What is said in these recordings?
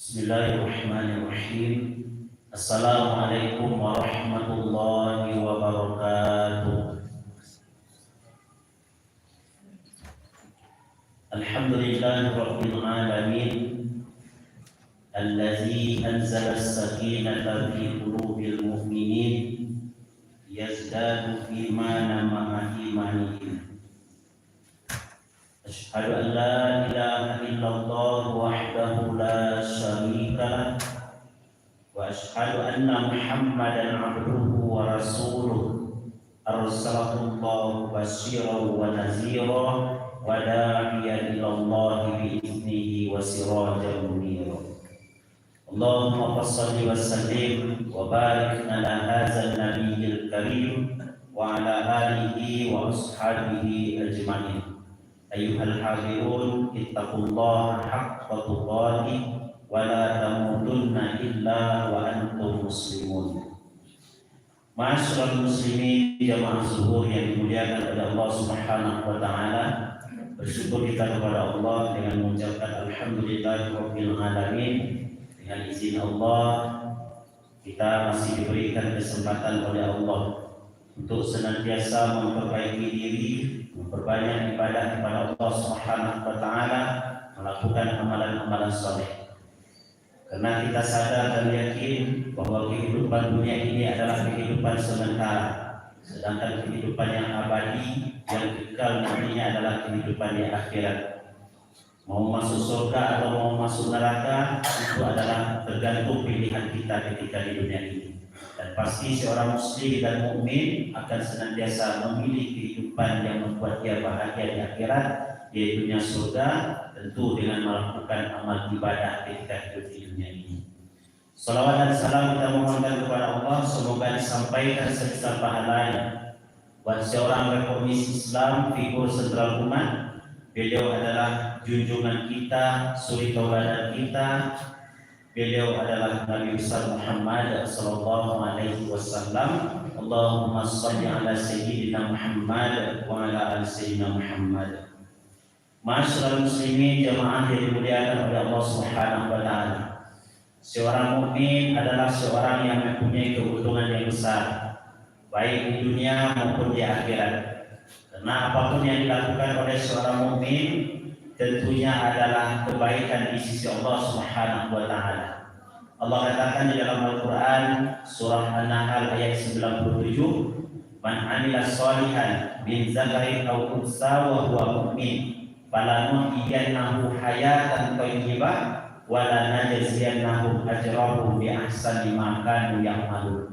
Bismillahirrahmanirrahim. Assalamualaikum warahmatullahi wabarakatuh. Alhamdulillahi rabbil alamin, allazi anzala as-sakinata fi qulubil mu'minin yazdadu imanan ma'a imanihim. Asyhadu an la ilaha illallah wahdahu la syarika lah wa asyhadu anna Muhammadan abduhu wa rasuluh arsalahu Allah basyiran wa nadhira wa da'iyan ila Allah bi idnihi wa sirajan munira. Allahumma shalli wa sallim wa barik ala hadzal nabiyil karim wa ala alihi wa ashabihi ajma'in. Ayyuhal hadirun ittaqullaha haqqa tuqatih wa la tamutunna illa wa antum muslimun. Ma'asyiral muslimin jamaah zuhur yang dimuliakan oleh Allah Subhanahu wa taala, bersyukur kita kepada Allah dengan mengucapkan alhamdulillahirabbil alamin. Dengan izin Allah kita masih diberikan kesempatan oleh Allah untuk senantiasa memperbaiki diri, memperbanyak ibadah kepada Allah Subhanahu wa taala, melakukan amalan-amalan saleh. Karena kita sadar dan yakin bahwa kehidupan dunia ini adalah kehidupan sementara, sedangkan kehidupan yang abadi, yang kekal nantinya adalah kehidupan di akhirat. Mau masuk surga atau mau masuk neraka itu adalah tergantung pilihan kita ketika di dunia ini. Dan pasti seorang muslim dan mukmin akan senantiasa memilih kehidupan yang membuat dia bahagia di akhirat, yaitu surga, tentu dengan melakukan amal ibadah ketika hidup di dunia ini. Salawat dan salam kita mohonkan kepada Allah, semoga disampaikan sebesar pahalanya buat seorang reformis Islam, figur sentral umat. Beliau adalah junjungan kita, suri tauladan kita. Beliau adalah Nabi besar Muhammad sallallahu alaihi wasallam. Allahumma shalli ala sayyidina Muhammad wa ala ali sayyidina Muhammad. Ma'asyiral muslimin jamaah yang dimuliakan oleh Allah Subhanahu wa taala. Seorang mukmin adalah seorang yang mempunyai keuntungan yang besar, baik di dunia maupun di akhirat. Karena apapun yang dilakukan oleh seorang mukmin tentunya adalah kebaikan di sisi Allah Subhanahu wa taala. Allah katakan di dalam Al-Qur'an surah An-Nahl ayat 97, "Man 'amila shalihan min dzakarin aw unsa wa huwa mu'min, falanuhyiyannahu hayatan thayyibah wa lanajziyannahum ajrahum bi ahsani ma kanu ya'malun."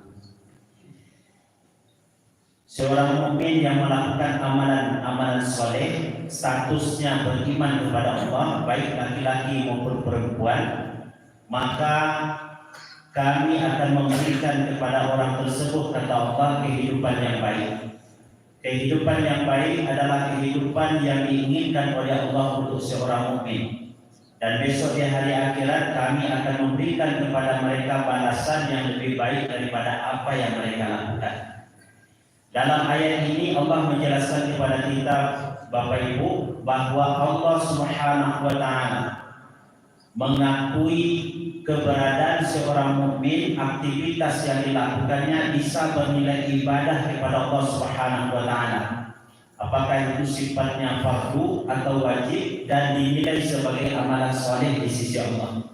Seorang mukmin yang melakukan amalan-amalan soleh, statusnya beriman kepada Allah, baik laki-laki maupun perempuan, maka kami akan memberikan kepada orang tersebut, kata Allah, kehidupan yang baik. Kehidupan yang baik adalah kehidupan yang diinginkan oleh Allah untuk seorang mukmin. Dan besok di hari akhirat kami akan memberikan kepada mereka balasan yang lebih baik daripada apa yang mereka lakukan. Dalam ayat ini Allah menjelaskan kepada kita Bapak Ibu bahwa Allah Subhanahu wa taala mengakui keberadaan seorang mukmin, aktivitas yang dilakukannya bisa bernilai ibadah kepada Allah Subhanahu wa taala. Apakah itu sifatnya fardu atau wajib dan dinilai sebagai amalan saleh di sisi Allah.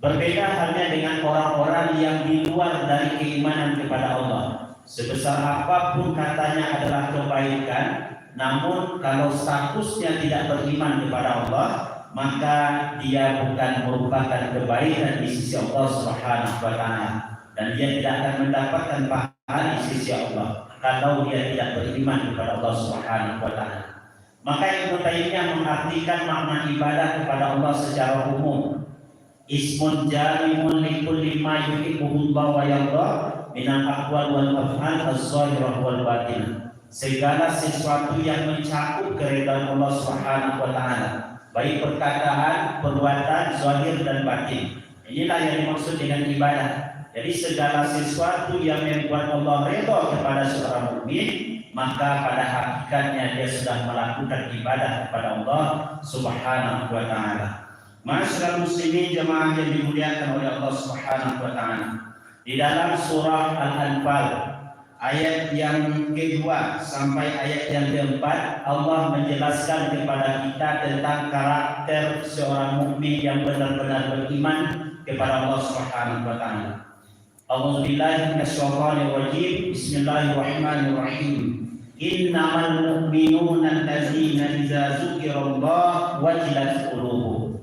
Berbeda halnya dengan orang-orang yang di luar dari keimanan kepada Allah. Sebesar apapun katanya adalah kebaikan, namun kalau statusnya tidak beriman kepada Allah, maka dia bukan merupakan kebaikan di sisi Allah Subhanahu wa taala, dan dia tidak akan mendapatkan pahala di sisi Allah kalau dia tidak beriman kepada Allah Subhanahu wa taala. Maka Ibnu Taimiyah mengartikan makna ibadah kepada Allah secara umum. Ismun jami'un likulli ma yuhibbuhu Allah wa yarda minal aqwal wal af'al az-zahirah wal batinah. Segala sesuatu yang mencakup keridhaan Allah Subhanahu wa taala, baik perkataan, perbuatan, zahir dan batin. Inilah yang dimaksud dengan ibadah. Jadi segala sesuatu yang membuat Allah redha kepada seorang mukmin, maka pada hakikatnya dia sudah melakukan ibadah kepada Allah Subhanahu wa taala. Masyarakat muslimin jemaah yang dimuliakan oleh Allah Subhanahu wa taala. Di dalam surah Al-Anfal ayat yang kedua sampai ayat yang keempat, Allah menjelaskan kepada kita tentang karakter seorang mukmin yang benar-benar beriman kepada Allah Subhanahu wa taala. A'udzubillahi minasyaitonir rajim. Bismillahirrahmanirrahim. Innamal mu'minuna allazina idza dzukirallahu wajilat qulubuhum.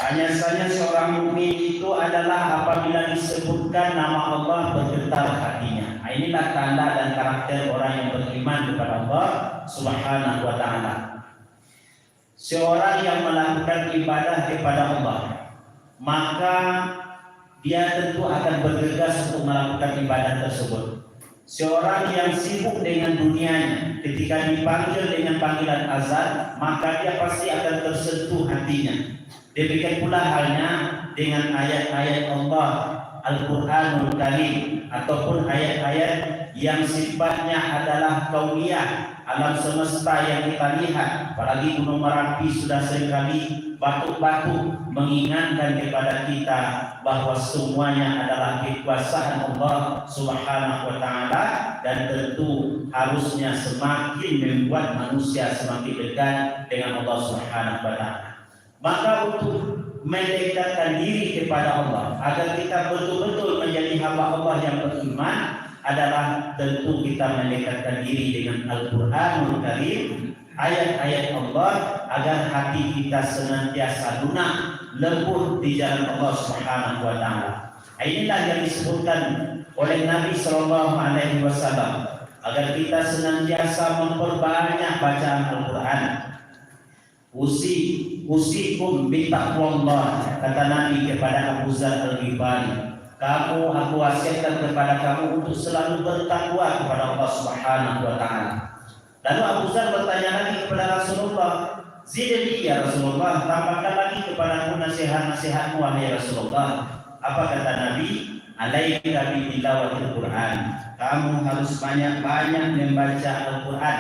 Hanya saja seorang mukmin itu adalah apabila disebutkan nama Allah bergetar hatinya. Inilah tanda dan karakter orang yang beriman kepada Allah Subhanahu wa taala. Seorang yang melakukan ibadah kepada Allah, maka dia tentu akan bergegas untuk melakukan ibadah tersebut. Seorang yang sibuk dengan dunianya, ketika dipanggil dengan panggilan azan, maka dia pasti akan tersentuh hatinya. Demikian pula halnya dengan ayat-ayat Allah Al-Quranul Karim ataupun ayat-ayat yang sifatnya adalah kauniyah, alam semesta yang kita lihat. Apalagi Gunung Merapi sudah seringkali batuk-batuk mengingatkan kepada kita bahwa semuanya adalah kekuasaan Allah Subhanahu wa taala, dan tentu harusnya semakin membuat manusia semakin dekat dengan Allah Subhanahu wa taala. Maka untuk mendekatkan diri kepada Allah agar kita betul-betul menjadi hamba Allah yang beriman adalah tentu kita mendekatkan diri dengan Al-Quranul Karim, ayat-ayat Allah, agar hati kita senantiasa lunak, lembut di jalan Allah Subhanahu wa taala. Inilah yang disebutkan oleh Nabi sallallahu alaihi wasallam agar kita senantiasa memperbanyak bacaan Al-Quran. Usikum bitaqwallah, kata Nabi kepada Abu Dzar Al-Ghifari, aku wasiatkan kepada kamu untuk selalu bertakwa kepada Allah Subhanahu wa taala. Lalu Abu Dzar bertanya lagi kepada Rasulullah, zidni ya Rasulullah, tambahkan lagi kepadaku nasihat-nasihatmu wahai Rasulullah. Apa kata Nabi? Alaika bi tilawatil Quran. Kamu harus banyak-banyak membaca Al-Quran.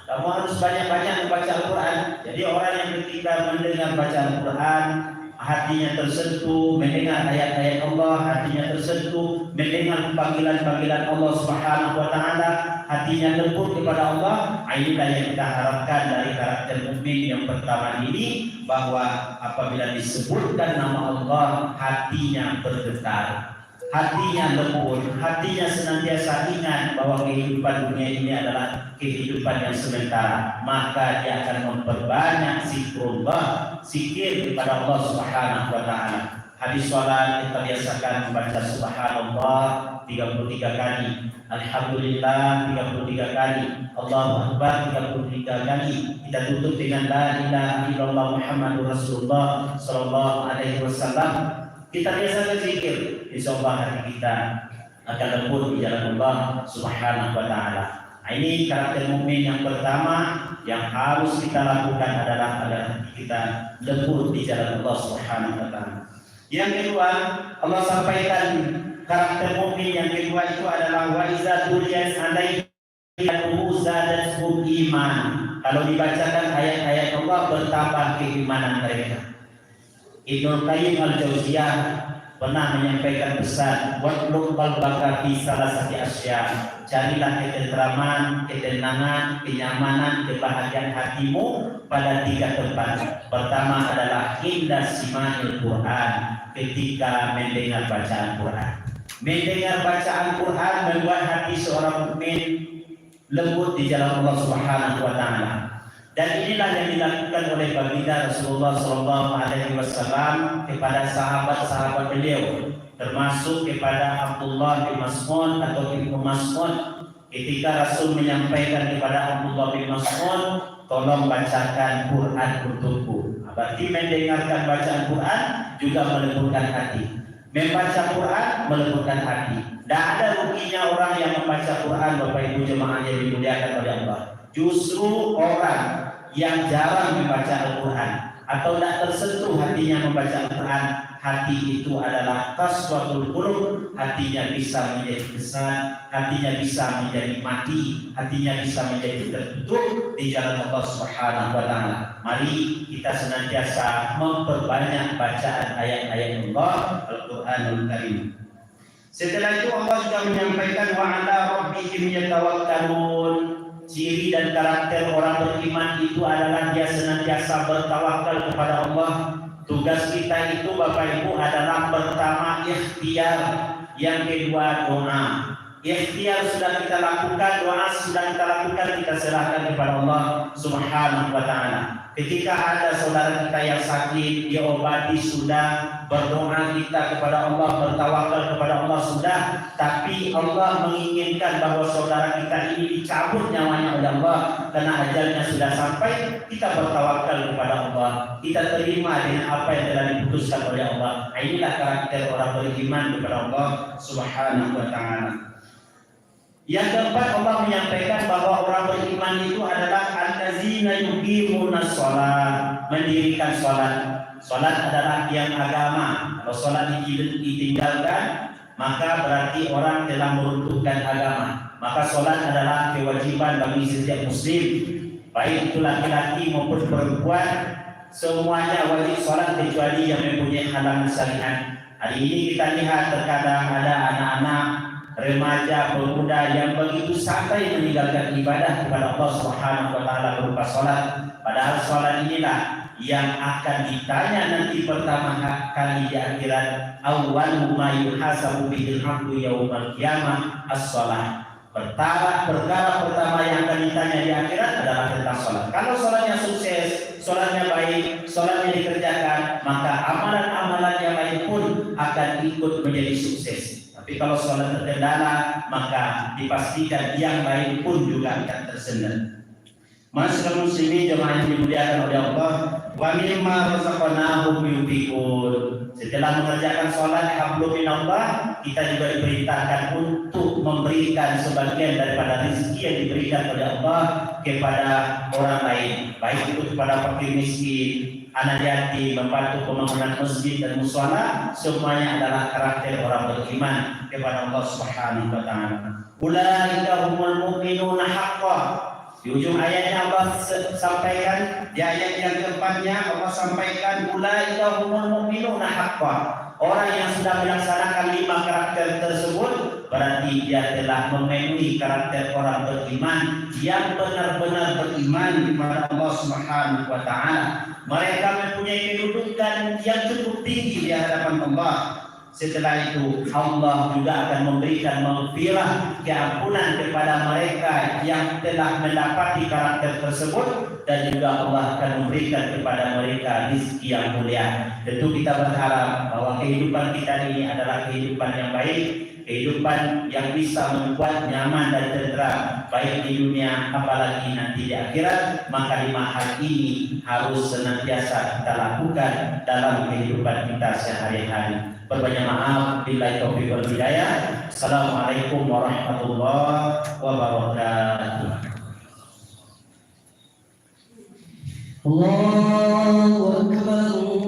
Kamu harus banyak-banyak membaca Al-Quran. Jadi orang yang ketika mendengar baca Al-Quran, hatinya tersentuh, mendengar ayat-ayat Allah, hatinya tersentuh, mendengar panggilan-panggilan Allah Subhanahu wa taala, hatinya lembut kepada Allah. Inilah yang kita harapkan dari karakter mukmin yang pertama ini, bahwa apabila disebutkan nama Allah, hatinya bergetar, hatinya lembut, hatinya senantiasa ingat bahwa kehidupan dunia ini adalah kehidupan yang sementara. Maka dia akan memperbanyak zikrullah, zikir kepada Allah Subhanahu wa taala. Habis sholat kita biasakan membaca subhanallah 33 kali, alhamdulillah 33 kali, Allahu akbar 33 kali. Kita tutup dengan la ilaha illallah Muhammadur Rasulullah sallallahu alaihi wasallam. Kita biasakan zikir, insyaallah hati kita akan lembut di jalan Allah Subhanahu wa taala. Ini karakter mukmin yang pertama yang harus kita lakukan adalah agar hati kita lembut di jalan Allah Subhanahu wa taala. Yang kedua, Allah sampaikan karakter mukmin yang kedua itu adalah wa iza tuliyat alaihim zadatuhum iman. Kalau dibacakan ayat-ayat Allah, bertambah keimanan mereka. Ibnu Qayyim Al-Jauziyah pernah menyampaikan pesan, watlub qalbaka fi salasati asya. Carilah ketentraman, ketenangan, kenyamanan, kebahagiaan hatimu pada 3 tempat. Pertama adalah inda sima'il Quran, ketika mendengar bacaan Quran. Mendengar bacaan Quran membuat hati seorang mukmin lembut di jalan Allah Subhanahu wa taala. Dan inilah yang dilakukan oleh baginda Rasulullah sallallahu alaihi wasallam kepada sahabat-sahabat beliau, termasuk kepada Abdullah bin Mas'ud atau Ibnu Mas'ud. Ketika Rasul menyampaikan kepada Abdullah bin Mas'ud, tolong bacakan Quran untukku. Berarti mendengarkan bacaan Quran juga melembutkan hati. Membaca Quran melembutkan hati. Tidak ada ruginya orang yang membaca Quran, Bapak Ibu jemaah yang dimuliakan oleh Allah. Justru orang yang jarang membaca Al-Quran, atau tidak tersentuh hatinya membaca Al-Quran, hati itu adalah qaswatul qulub, hatinya bisa menjadi besar, hatinya bisa menjadi mati, hatinya bisa menjadi tertutup di jalan Allah Subhanahu wa taala. Mari kita senantiasa memperbanyak bacaan ayat-ayat Allah Al-Qur'anul Karim. Setelah itu Allah juga menyampaikan wa 'ala rabbihim yatawakkalun. Ciri dan karakter orang beriman itu adalah dia senantiasa bertawakal kepada Allah. Tugas kita itu Bapak Ibu adalah pertama ikhtiar, yang kedua doa. Ikhtiar sudah kita lakukan, doa sudah kita lakukan, kita serahkan kepada Allah Subhanahu wa taala. Ketika ada saudara kita yang sakit, diobati sudah, berdoa kita kepada Allah, bertawakal kepada Allah sudah, tapi Allah menginginkan bahwa saudara kita ini dicabut nyawanya oleh Allah karena ajalnya sudah sampai, kita bertawakal kepada Allah, kita terima dengan apa yang telah diputuskan oleh Allah. Inilah karakter orang beriman kepada Allah Subhanahu wa taala. Yang keempat, Allah menyampaikan bahwa orang beriman itu adalah allazina yuqimunas shalah, mendirikan salat. Salat adalah tiang agama. Kalau salat ditinggalkan, maka berarti orang telah meruntuhkan agama. Maka salat adalah kewajiban bagi setiap muslim, baik itu laki-laki maupun perempuan, semuanya wajib salat kecuali yang mempunyai halangan syariat. Hari ini kita lihat terkadang ada anak-anak, remaja, pemuda yang begitu santai meninggalkan ibadah kepada Allah Subhanahu wa taala berupa salat. Padahal salat inilah yang akan ditanya nanti pertama kali di akhirat. Awwalu ma yuhasabu bihil 'abdu yaumal qiyamah as-shalah. Perkara pertama yang akan ditanya di akhirat adalah tentang salat. Kalau salatnya sukses, salatnya baik, salatnya dikerjakan, maka amalan-amalan yang lain pun akan ikut menjadi sukses. Tapi kalau salat terkendala, maka dipastikan yang lain pun juga akan tersendat. Masyaallah muslimin jemaah yang dimuliakan oleh Allah, wa mimma razaqnahum yunfiqun. Setelah mengerjakan salat hablum minallah, kita juga diperintahkan untuk memberikan sebagian daripada rezeki yang diberikan oleh Allah kepada orang lain, baik itu kepada fakir miskin, anak yatim, membantu pembangunan masjid dan mushola. Semuanya adalah karakter orang beriman kepada Allah Subhanahu wa taala. Ulaika humul mu'minuna haqqan. Di ujung ayatnya Allah sampaikan, di ayat yang keempatnya Allah sampaikan ulaika humul mu'minuna haqqan. Orang yang sudah melaksanakan 5 karakter tersebut berarti dia telah memenuhi karakter orang beriman yang benar-benar beriman kepada Allah Subhanahu wa taala. Mereka mempunyai kedudukan yang cukup tinggi di hadapan Allah. Setelah itu Allah juga akan memberikan maghfirah, keampunan kepada mereka yang telah mendapati karakter tersebut, dan juga Allah akan memberikan kepada mereka rezeki yang mulia. Tentu kita berharap bahwa kehidupan kita ini adalah kehidupan yang baik, kehidupan yang bisa membuat nyaman dan tentram baik di dunia apalagi nanti di akhirat. Maka 5 hal ini harus senantiasa kita lakukan dalam kehidupan kita sehari-hari. Berbanyak maaf, billahi taufiq wal hidayah. Assalamualaikum warahmatullahi wabarakatuh. Allahu akbar.